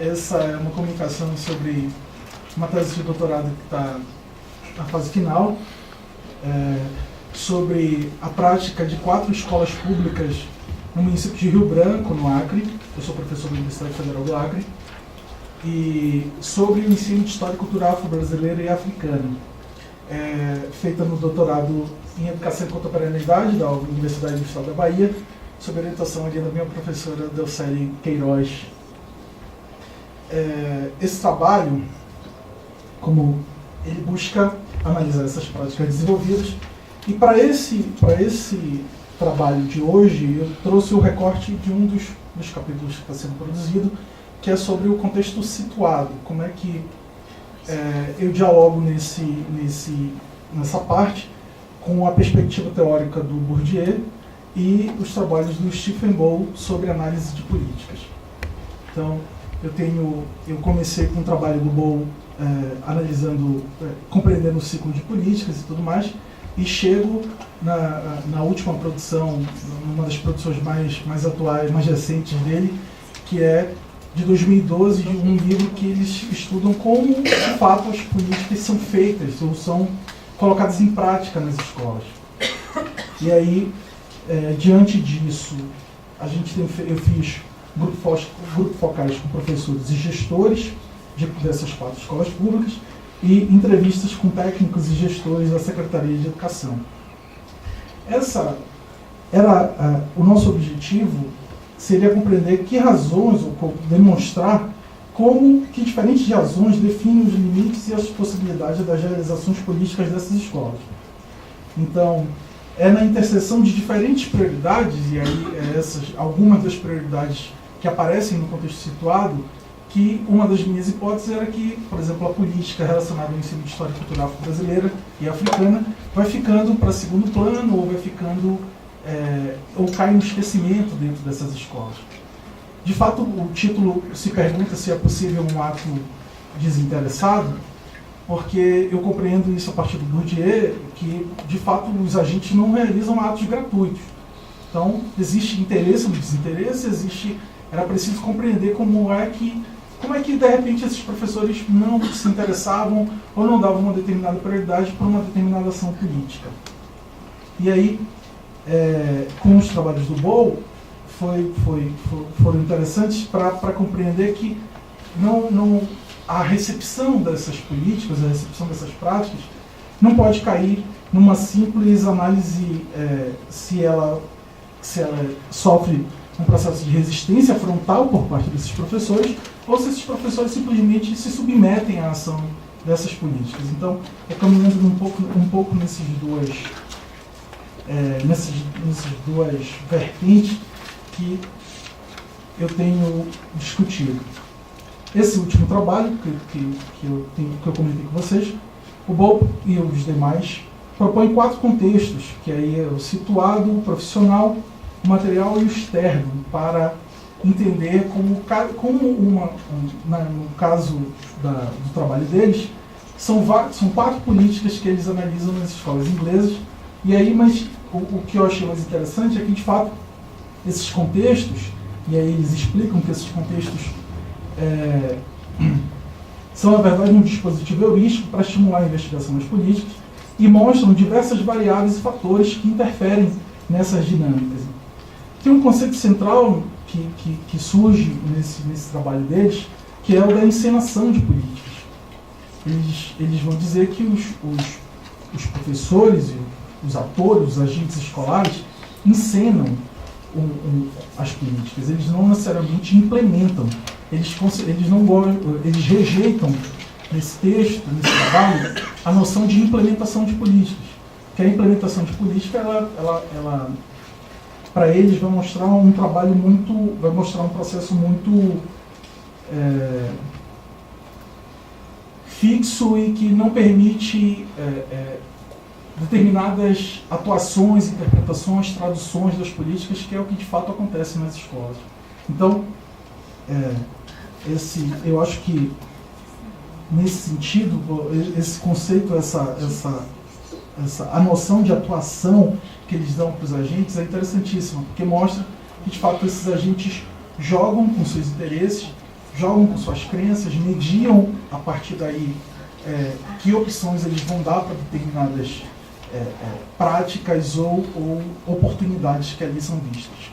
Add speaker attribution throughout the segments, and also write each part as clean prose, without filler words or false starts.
Speaker 1: Essa é uma comunicação sobre uma tese de doutorado que está na fase final, sobre a prática de 4 escolas públicas no município de Rio Branco, no Acre. Eu sou professor da Universidade Federal do Acre. E sobre o ensino de história cultural afro-brasileira e africana, feita no doutorado em Educação e Contemporaneidade da Universidade do Estado da Bahia, sob a orientação ali da minha professora Delcele Queiroz. Esse trabalho, como ele busca analisar essas práticas desenvolvidas, e para esse trabalho de hoje eu trouxe o recorte de um dos capítulos que está sendo produzido, que é sobre o contexto situado, como é que eu dialogo nessa parte com a perspectiva teórica do Bourdieu e os trabalhos do Stephen Bow sobre análise de políticas. Então, eu comecei com o trabalho do Bow analisando, compreendendo o ciclo de políticas e tudo mais, e chego na última produção, numa das produções mais atuais, mais recentes dele, que é de 2012, de um livro que eles estudam como, de fato, as políticas são feitas ou são colocadas em prática nas escolas. E aí, diante disso, eu fiz grupos focais com professores e gestores dessas 4 escolas públicas e entrevistas com técnicos e gestores da Secretaria de Educação. Essa era o nosso objetivo, seria compreender que razões, ou demonstrar como que diferentes razões definem os limites e as possibilidades das realizações políticas dessas escolas. Então, é na interseção de diferentes prioridades, e aí algumas das prioridades que aparecem no contexto situado, que uma das minhas hipóteses era que, por exemplo, a política relacionada ao ensino de história cultural brasileira e africana vai ficando para segundo plano, ou vai ficando ou cai no esquecimento dentro dessas escolas. De fato, o título se pergunta se é possível um ato desinteressado, porque eu compreendo isso a partir do Bourdieu, que, de fato, os agentes não realizam atos gratuitos. Então, existe interesse no desinteresse, era preciso compreender como é que, de repente, esses professores não se interessavam ou não davam uma determinada prioridade por uma determinada ação política. E aí, com os trabalhos do Bow, foram interessantes para compreender que a recepção dessas políticas, a recepção dessas práticas, não pode cair numa simples análise se ela sofre um processo de resistência frontal por parte desses professores, ou se esses professores simplesmente se submetem à ação dessas políticas. Então, caminhando um pouco nessas duas vertentes que eu tenho discutido. Esse último trabalho que eu comentei com vocês, o Bow e os demais propõem 4 contextos, que aí é o situado, o profissional, o material e o externo, para entender no caso do trabalho deles, são 4 políticas que eles analisam nas escolas inglesas. E aí, mas o que eu achei mais interessante é que, de fato, esses contextos, e aí eles explicam que esses contextos são, na verdade, um dispositivo heurístico para estimular a investigação nas políticas e mostram diversas variáveis e fatores que interferem nessas dinâmicas. Tem um conceito central que surge nesse trabalho deles, que é o da encenação de políticas. Eles vão dizer que os professores, os atores, os agentes escolares encenam as políticas, eles não necessariamente implementam, eles rejeitam nesse texto, nesse trabalho, a noção de implementação de políticas. Que a implementação de política, ela para eles vai mostrar um processo muito fixo e que não permite determinadas atuações, interpretações, traduções das políticas, que é o que de fato acontece nas escolas. Então, eu acho que, nesse sentido, esse conceito, a noção de atuação que eles dão para os agentes é interessantíssima, porque mostra que, de fato, esses agentes jogam com seus interesses jogam com suas crenças, mediam a partir daí que opções eles vão dar para determinadas práticas ou oportunidades que ali são vistas.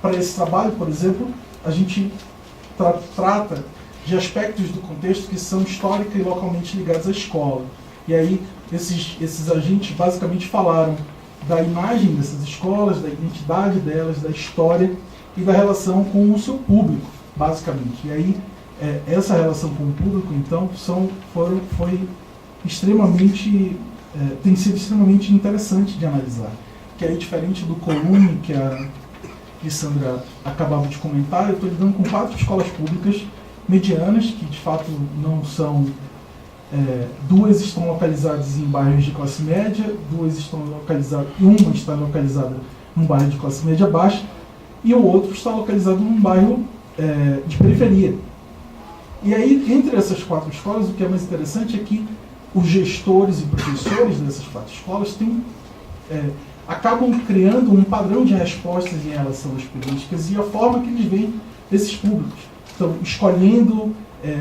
Speaker 1: Para esse trabalho, por exemplo, a gente trata de aspectos do contexto que são histórica e localmente ligados à escola. E aí, esses agentes basicamente falaram da imagem dessas escolas, da identidade delas, da história e da relação com o seu público, basicamente. E aí, essa relação com o público, então, foi extremamente, tem sido extremamente interessante de analisar. Que aí, diferente do Column, que a Sandra acabava de comentar, eu estou lidando com 4 escolas públicas medianas, que de fato não são... 2 estão localizadas em bairros de classe média, 2 estão localizadas, uma está localizada num bairro de classe média baixa, e o outro está localizado num bairro de periferia. E aí, entre essas 4 escolas, o que é mais interessante é que os gestores e professores dessas 4 escolas acabam criando um padrão de respostas em relação às políticas e a forma que eles veem esses públicos. Então, escolhendo,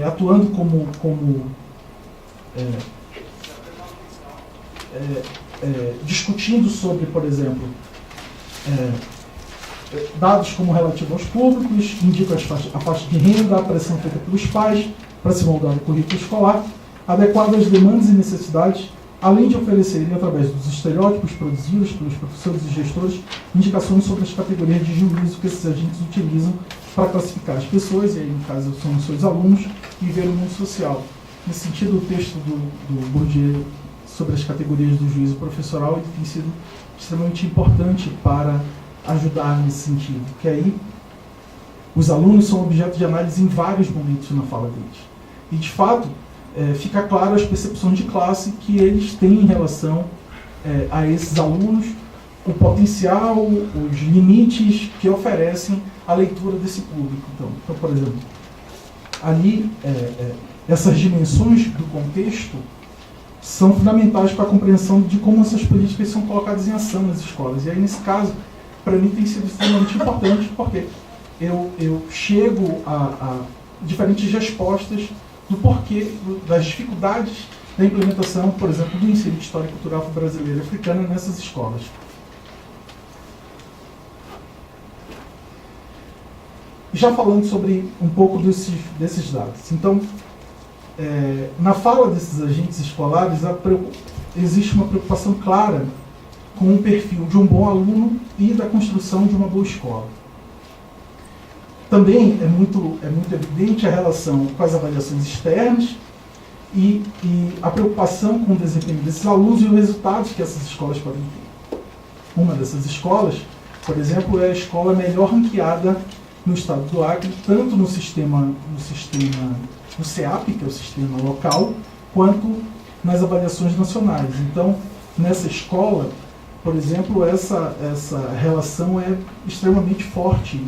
Speaker 1: atuando como discutindo sobre, por exemplo, dados como relativo aos públicos, indicam a faixa de renda, a pressão feita pelos pais para se moldar o currículo escolar, adequado às demandas e necessidades, além de oferecerem, através dos estereótipos produzidos pelos professores e gestores, indicações sobre as categorias de juízo que esses agentes utilizam para classificar as pessoas, e aí, no caso, são os seus alunos, e ver o mundo social. Nesse sentido, o texto do Bourdieu sobre as categorias do juízo professoral tem sido extremamente importante para ajudar nesse sentido, que aí os alunos são objeto de análise em vários momentos na fala deles. E, de fato, fica claro as percepções de classe que eles têm em relação a esses alunos, o potencial, os limites que oferecem a leitura desse público. Então por exemplo, ali, essas dimensões do contexto são fundamentais para a compreensão de como essas políticas são colocadas em ação nas escolas. E aí, nesse caso, para mim tem sido extremamente importante, porque eu chego a diferentes respostas do porquê, das dificuldades da implementação, por exemplo, do ensino de história cultural brasileira e africana nessas escolas. Já falando sobre um pouco desses dados. Então, na fala desses agentes escolares, existe uma preocupação clara com o perfil de um bom aluno e da construção de uma boa escola. Também é muito evidente a relação com as avaliações externas e a preocupação com o desempenho desses alunos e os resultados que essas escolas podem ter. Uma dessas escolas, por exemplo, é a escola melhor ranqueada no estado do Acre, tanto no SEAP, que é o sistema local, quanto nas avaliações nacionais. Então, nessa escola, por exemplo, essa relação é extremamente forte,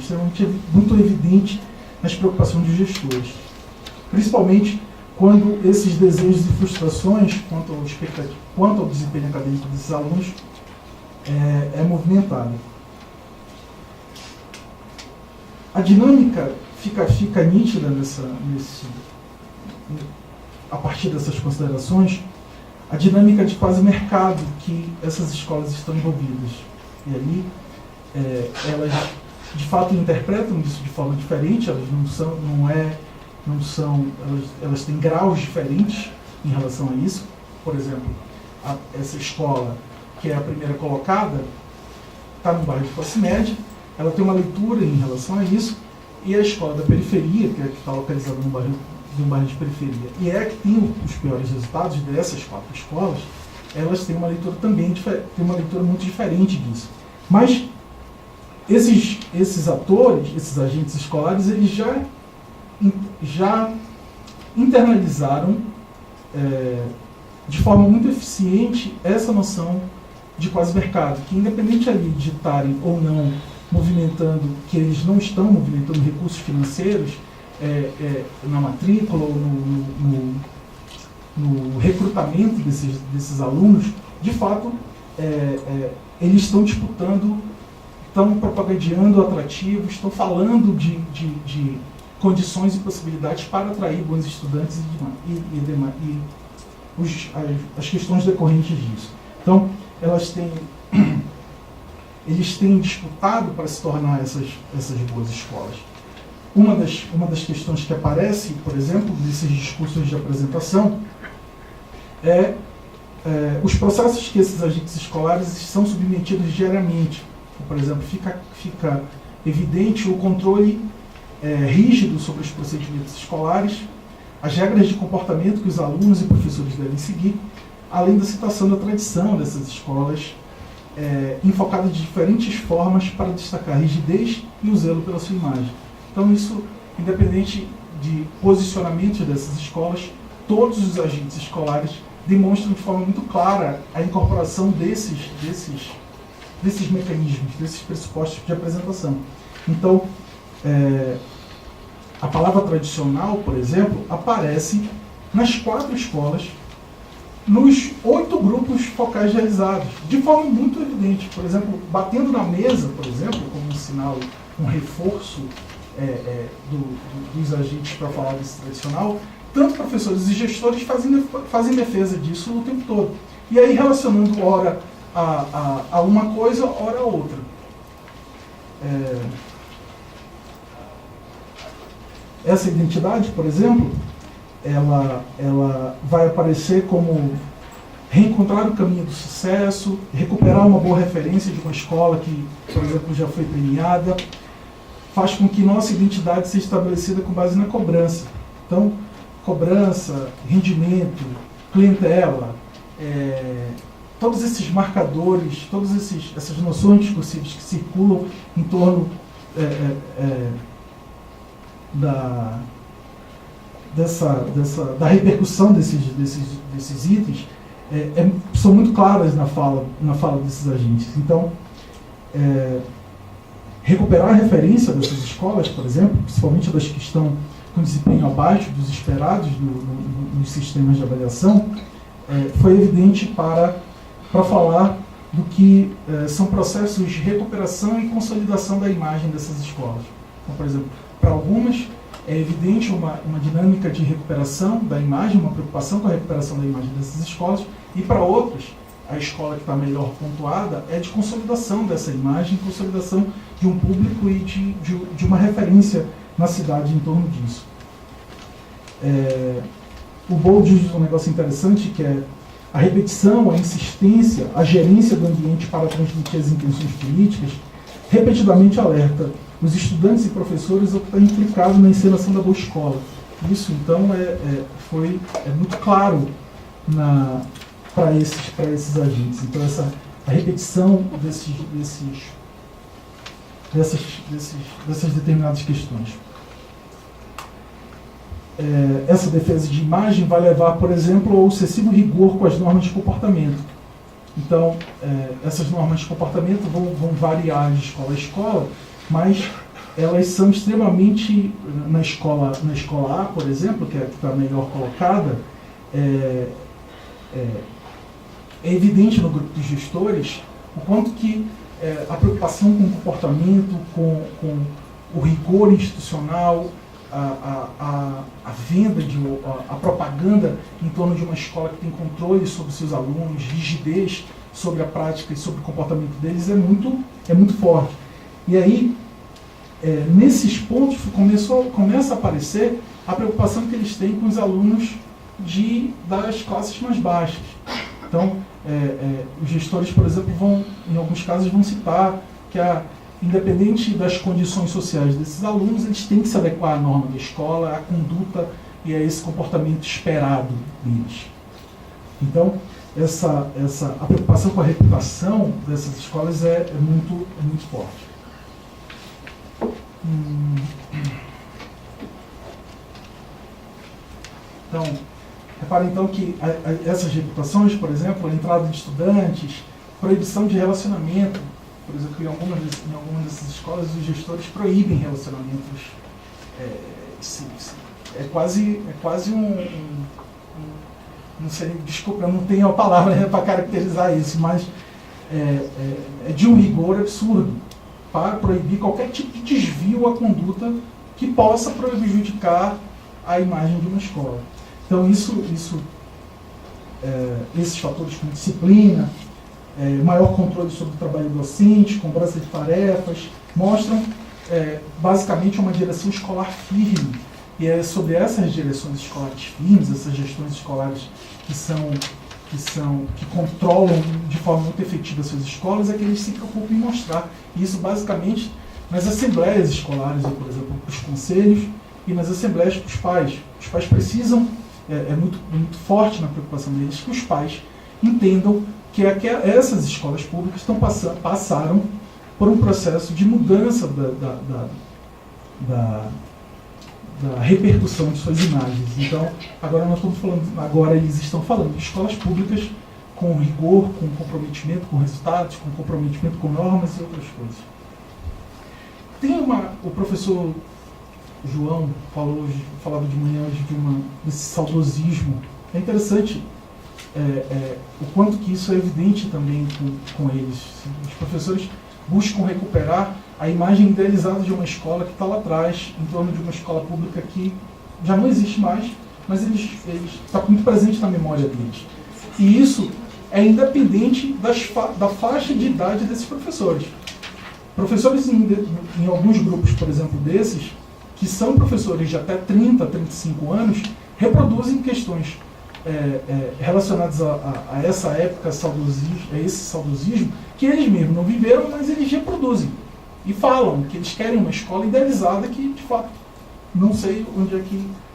Speaker 1: muito evidente nas preocupações dos gestores. Principalmente quando esses desejos e frustrações quanto ao desempenho acadêmico desses alunos é movimentado. A dinâmica fica nítida a partir dessas considerações, a dinâmica de quase mercado que essas escolas estão envolvidas. E ali, elas de fato interpretam isso de forma diferente, elas elas têm graus diferentes em relação a isso. Por exemplo, essa escola, que é a primeira colocada, está no bairro de classe média, ela tem uma leitura em relação a isso, e a escola da periferia, que está localizada num bairro de periferia, e é a que tem os piores resultados dessas 4 escolas, elas têm uma leitura muito diferente disso. Mas esses atores, esses agentes escolares, eles já internalizaram de forma muito eficiente essa noção de quase mercado, que independente ali de estarem ou não movimentando, que eles não estão movimentando recursos financeiros na matrícula ou no recrutamento desses alunos, de fato, eles estão disputando, estão propagandeando atrativos, estão falando de condições e possibilidades para atrair bons estudantes as questões decorrentes disso. Então, eles têm disputado para se tornar essas boas escolas. Uma das questões que aparece, por exemplo, nesses discursos de apresentação, os processos que esses agentes escolares são submetidos diariamente. Por exemplo, fica evidente o controle rígido sobre os procedimentos escolares, as regras de comportamento que os alunos e professores devem seguir, além da citação da tradição dessas escolas, enfocada de diferentes formas para destacar a rigidez e o zelo pela sua imagem. Então, isso, independente de posicionamentos dessas escolas, todos os agentes escolares demonstram de forma muito clara a incorporação desses mecanismos, desses pressupostos de apresentação. Então, a palavra tradicional, por exemplo, aparece nas 4 escolas, nos 8 grupos focais realizados, de forma muito evidente. Por exemplo, batendo na mesa, por exemplo, como um sinal, um reforço dos agentes para falar desse tradicional, tanto professores e gestores fazem defesa disso o tempo todo. E aí relacionando ora a uma coisa, ora a outra. Essa identidade, por exemplo, ela vai aparecer como reencontrar o caminho do sucesso, recuperar uma boa referência de uma escola que, por exemplo, já foi premiada, faz com que nossa identidade seja estabelecida com base na cobrança. Então, cobrança, rendimento, clientela, todos esses marcadores, todas essas noções discursivas que circulam em torno da repercussão desses itens, são muito claras na fala desses agentes. Então, recuperar a referência dessas escolas, por exemplo, principalmente das que estão com desempenho abaixo dos esperados nos sistemas de avaliação, foi evidente para falar do que são processos de recuperação e consolidação da imagem dessas escolas. Então, por exemplo, para algumas é evidente uma dinâmica de recuperação da imagem, uma preocupação com a recuperação da imagem dessas escolas, e para outras, a escola que está melhor pontuada é de consolidação dessa imagem, consolidação de um público e de uma referência na cidade em torno disso. O Bold diz um negócio interessante, que é a repetição, a insistência, a gerência do ambiente para transmitir as intenções políticas, repetidamente alerta os estudantes e professores ao que está implicado na encenação da boa escola. Isso, então, é muito claro para esses agentes. Então, a repetição dessas determinadas questões. Essa defesa de imagem vai levar, por exemplo, ao excessivo rigor com as normas de comportamento. Então, essas normas de comportamento vão variar de escola a escola, mas elas são extremamente, na escola A, por exemplo, que está melhor colocada, é evidente no grupo dos gestores o quanto que a preocupação com o comportamento, com o rigor institucional, a venda, a propaganda em torno de uma escola que tem controle sobre seus alunos, rigidez sobre a prática e sobre o comportamento deles é muito forte. E aí, nesses pontos, começa a aparecer a preocupação que eles têm com os alunos das classes mais baixas. Então, os gestores, por exemplo, em alguns casos, vão citar que, independente das condições sociais desses alunos, eles têm que se adequar à norma da escola, à conduta e a esse comportamento esperado deles. Então, a preocupação com a reputação dessas escolas é muito forte. Então, reparem então que essas reputações, por exemplo, a entrada de estudantes, proibição de relacionamento, por exemplo, em algumas dessas escolas os gestores proíbem relacionamentos. É quase não sei, desculpa, eu não tenho a palavra para caracterizar isso, mas é de um rigor absurdo para proibir qualquer tipo de desvio à conduta que possa prejudicar a imagem de uma escola. Então, esses fatores como disciplina, maior controle sobre o trabalho docente, cobrança de tarefas, mostram basicamente uma direção escolar firme. E é sobre essas direções escolares firmes, essas gestões escolares que controlam de forma muito efetiva as suas escolas, é que eles se preocupam em mostrar. E isso basicamente nas assembleias escolares, por exemplo, para os conselhos, e nas assembleias para os pais. Os pais precisam, muito forte na preocupação deles, que os pais entendam que essas escolas públicas passaram por um processo de mudança da repercussão de suas imagens. Então, agora eles estão falando de escolas públicas com rigor, com comprometimento com resultados, com comprometimento com normas e outras coisas. O professor João falava de manhã hoje desse saudosismo. É interessante o quanto que isso é evidente também com eles. Os professores buscam recuperar a imagem idealizada de uma escola que está lá atrás, em torno de uma escola pública que já não existe mais, mas eles está muito presente na memória deles. E isso é independente da faixa de idade desses professores. Professores em alguns grupos, por exemplo, desses, que são professores de até 30, 35 anos, reproduzem questões relacionadas a essa época, a esse saudosismo, que eles mesmos não viveram, mas eles reproduzem. E falam que eles querem uma escola idealizada que, de fato, não sei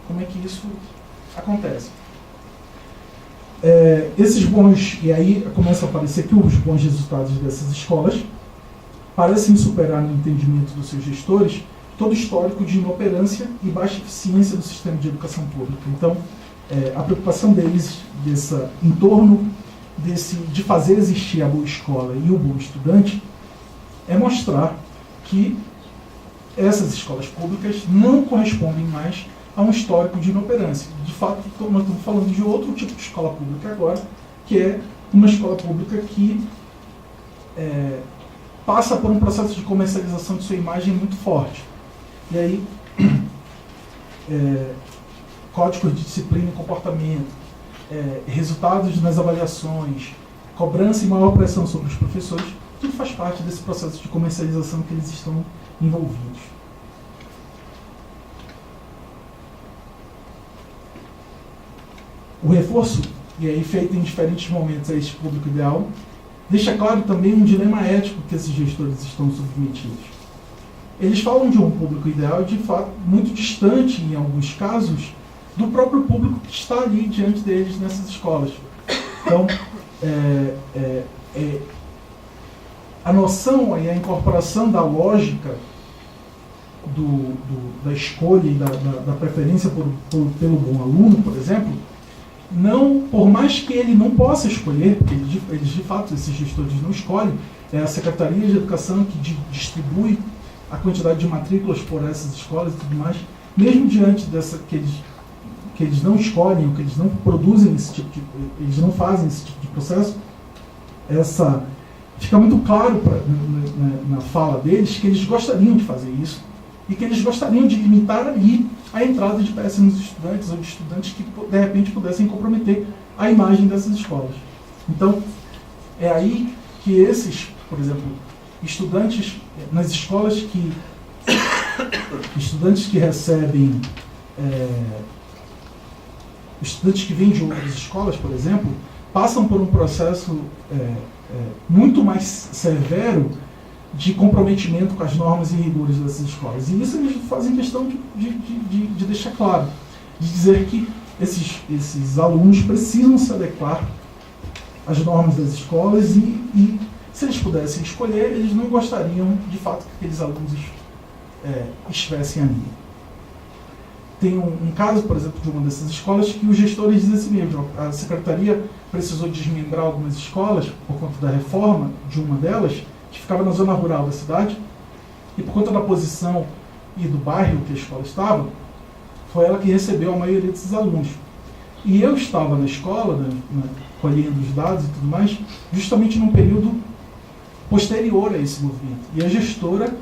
Speaker 1: como é que isso acontece. E aí começam a aparecer que os bons resultados dessas escolas parecem superar no entendimento dos seus gestores todo histórico de inoperância e baixa eficiência do sistema de educação pública. Então, a preocupação deles em torno de fazer existir a boa escola e o bom estudante é mostrar que essas escolas públicas não correspondem mais a um histórico de inoperância. De fato, nós estamos falando de outro tipo de escola pública agora, que é uma escola pública que passa por um processo de comercialização de sua imagem muito forte. E aí, códigos de disciplina e comportamento, resultados nas avaliações, cobrança e maior pressão sobre os professores, tudo faz parte desse processo de comercialização que eles estão envolvidos. O reforço, e aí feito em diferentes momentos a este público ideal, deixa claro também um dilema ético que esses gestores estão submetidos. Eles falam de um público ideal, de fato, muito distante, em alguns casos, do próprio público que está ali diante deles nessas escolas. Então, a noção e a incorporação da lógica da escolha e da preferência pelo bom aluno, por exemplo, por mais que ele não possa escolher, porque eles de fato, esses gestores não escolhem, é a Secretaria de Educação que distribui a quantidade de matrículas por essas escolas e tudo mais, mesmo diante dessa que eles não escolhem, ou que eles não produzem eles não fazem esse tipo de processo, fica muito claro na fala deles que eles gostariam de fazer isso e que eles gostariam de limitar ali a entrada de péssimos estudantes ou de estudantes que de repente pudessem comprometer a imagem dessas escolas. Então, é aí que esses, por exemplo, estudantes nas escolas estudantes que recebem estudantes que vêm de outras escolas, por exemplo, passam por um processo muito mais severo de comprometimento com as normas e rigores dessas escolas. E isso eles fazem questão de deixar claro, de dizer que esses alunos precisam se adequar às normas das escolas e se eles pudessem escolher, eles não gostariam, de fato, que aqueles alunos estivessem ali. Tem um caso, por exemplo, de uma dessas escolas que os gestores dizem assim mesmo: a secretaria precisou desmembrar algumas escolas por conta da reforma de uma delas, que ficava na zona rural da cidade, e por conta da posição e do bairro que a escola estava, foi ela que recebeu a maioria desses alunos. E eu estava na escola, colhendo os dados e tudo mais, justamente num período posterior a esse movimento. E a gestora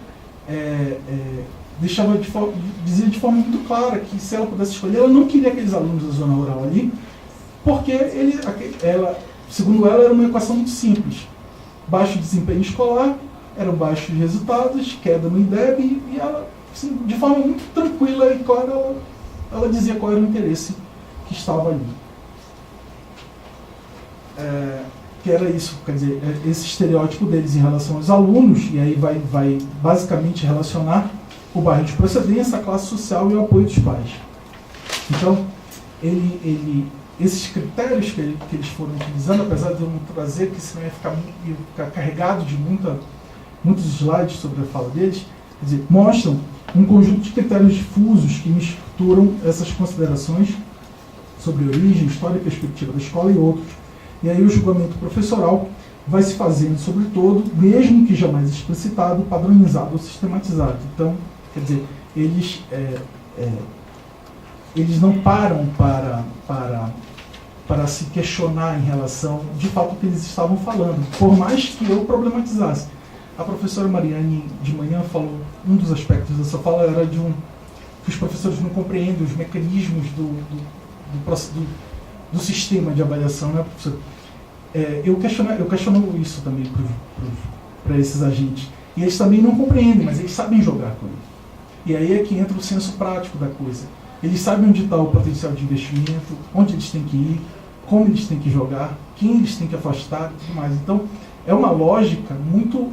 Speaker 1: dizia de forma muito clara que, se ela pudesse escolher, ela não queria aqueles alunos da zona rural ali, porque segundo ela, era uma equação muito simples. Baixo desempenho escolar, eram baixos resultados, queda no IDEB, e ela, assim, de forma muito tranquila e clara, ela dizia qual era o interesse que estava ali. Que era isso, quer dizer, esse estereótipo deles em relação aos alunos, e aí vai basicamente relacionar o bairro de procedência, a classe social e o apoio dos pais. Então, esses critérios que eles foram utilizando, apesar de eu não trazer, que senão ia ficar carregado de muitos slides sobre a fala deles, quer dizer, mostram um conjunto de critérios difusos que misturam essas considerações sobre origem, história e perspectiva da escola e outros. E aí o julgamento professoral vai se fazendo sobre todo, mesmo que jamais explicitado, padronizado ou sistematizado. Então, quer dizer, eles não param para se questionar em relação, de fato, ao que eles estavam falando, por mais que eu problematizasse. A professora Mariane, de manhã, falou, um dos aspectos dessa fala era que os professores não compreendem os mecanismos do sistema de avaliação, né, professor? Eu questiono isso também para esses agentes. E eles também não compreendem, mas eles sabem jogar com ele. E aí é que entra o senso prático da coisa. Eles sabem onde está o potencial de investimento, onde eles têm que ir, como eles têm que jogar, quem eles têm que afastar e tudo mais. Então, é uma lógica muito,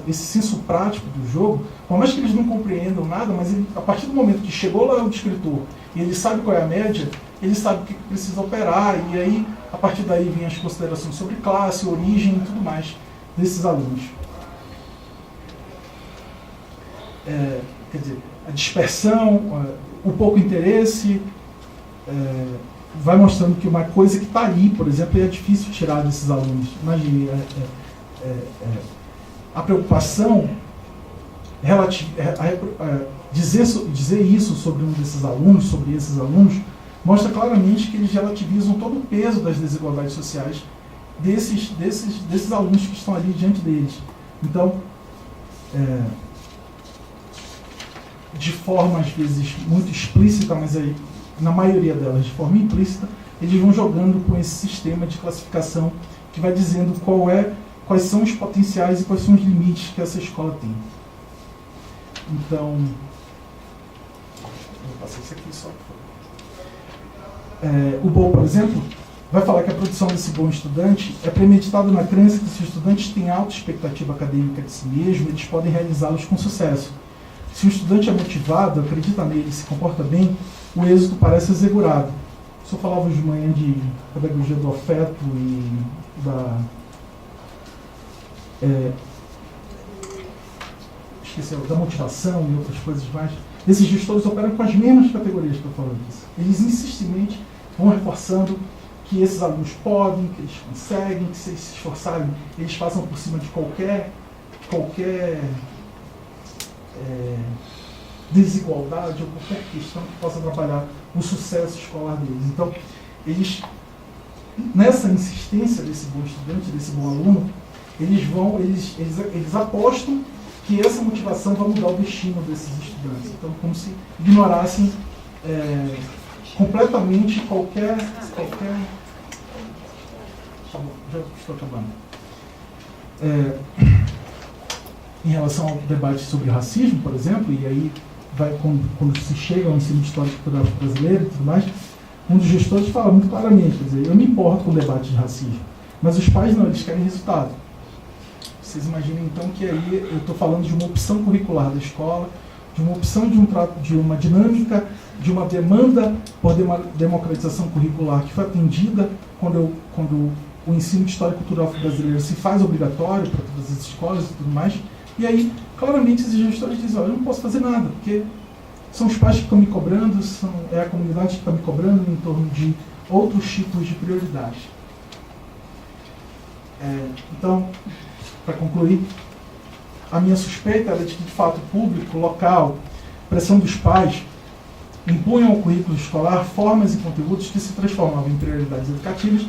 Speaker 1: esse senso prático do jogo, por mais que eles não compreendam nada, mas a partir do momento que chegou lá o descritor e ele sabe qual é a média, ele sabe o que precisa operar, e aí, a partir daí, vem as considerações sobre classe, origem e tudo mais desses alunos. Quer dizer, a dispersão, o pouco interesse, vai mostrando que uma coisa que está ali, por exemplo, é difícil tirar desses alunos. Imagine, a preocupação, dizer isso sobre esses alunos, mostra claramente que eles relativizam todo o peso das desigualdades sociais desses alunos que estão ali diante deles. Então, de forma, às vezes, muito explícita, mas aí, na maioria delas, de forma implícita, eles vão jogando com esse sistema de classificação que vai dizendo quais são os potenciais e quais são os limites que essa escola tem. Então, vou passar isso aqui só. O Boal, por exemplo, vai falar que a produção desse bom estudante é premeditada na crença que se os estudantes têm alta expectativa acadêmica de si mesmo, eles podem realizá-los com sucesso. Se o estudante é motivado, acredita nele e se comporta bem, o êxito parece assegurado. O senhor falava de manhã de pedagogia do afeto e da motivação e outras coisas mais. Esses gestores operam com as mesmas categorias que eu falo disso. Eles insistentemente vão reforçando que esses alunos podem, que eles conseguem, que se eles se esforçarem, eles passam por cima de qualquer desigualdade ou qualquer questão que possa atrapalhar o sucesso escolar deles. Então, eles, nessa insistência desse bom estudante, desse bom aluno, eles apostam que essa motivação vai mudar o destino desses estudantes. Então, como se ignorassem completamente qualquer... Já estou acabando. Em relação ao debate sobre racismo, por exemplo, e aí quando se chega ao ensino de história cultural brasileiro e tudo mais, um dos gestores fala muito claramente, quer dizer, eu me importo com o debate de racismo, mas os pais não, eles querem resultado. Vocês imaginem então que aí eu estou falando de uma opção curricular da escola, de uma opção de uma dinâmica, de uma demanda por democratização curricular que foi atendida quando o ensino de história cultural brasileiro se faz obrigatório para todas as escolas e tudo mais. E aí, claramente, esses gestores dizem, olha, eu não posso fazer nada, porque são os pais que estão me cobrando, é a comunidade que está me cobrando em torno de outros tipos de prioridades. Então, para concluir, a minha suspeita era de que, de fato, o público, local, pressão dos pais, impunham ao currículo escolar formas e conteúdos que se transformavam em prioridades educativas,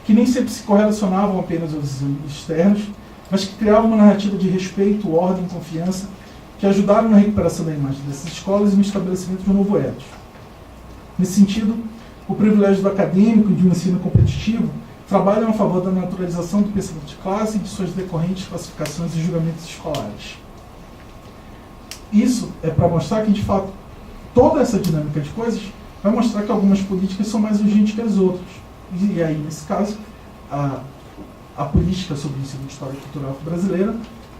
Speaker 1: que nem sempre se correlacionavam apenas aos exames externos, mas que criavam uma narrativa de respeito, ordem e confiança que ajudaram na recuperação da imagem dessas escolas e no estabelecimento de um novo ethos. Nesse sentido, o privilégio do acadêmico e de um ensino competitivo trabalham a favor da naturalização do pensamento de classe e de suas decorrentes classificações e julgamentos escolares. Isso é para mostrar que, de fato, toda essa dinâmica de coisas vai mostrar que algumas políticas são mais urgentes que as outras. E aí, nesse caso, a política sobre o ensino de história cultural brasileira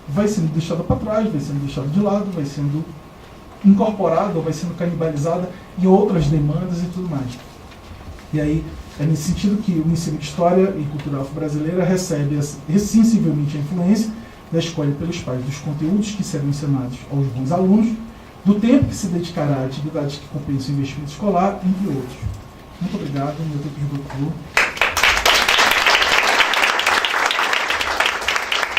Speaker 1: vai sendo deixada para trás, vai sendo deixada de lado, vai sendo incorporada ou vai sendo canibalizada em outras demandas e tudo mais. E aí, é nesse sentido que o ensino de história e cultural brasileira recebe sensivelmente a influência da escolha pelos pais dos conteúdos que serão ensinados aos bons alunos, do tempo que se dedicará a atividades que compensam o investimento escolar, entre outros. Muito obrigado, meu tempo esgotou.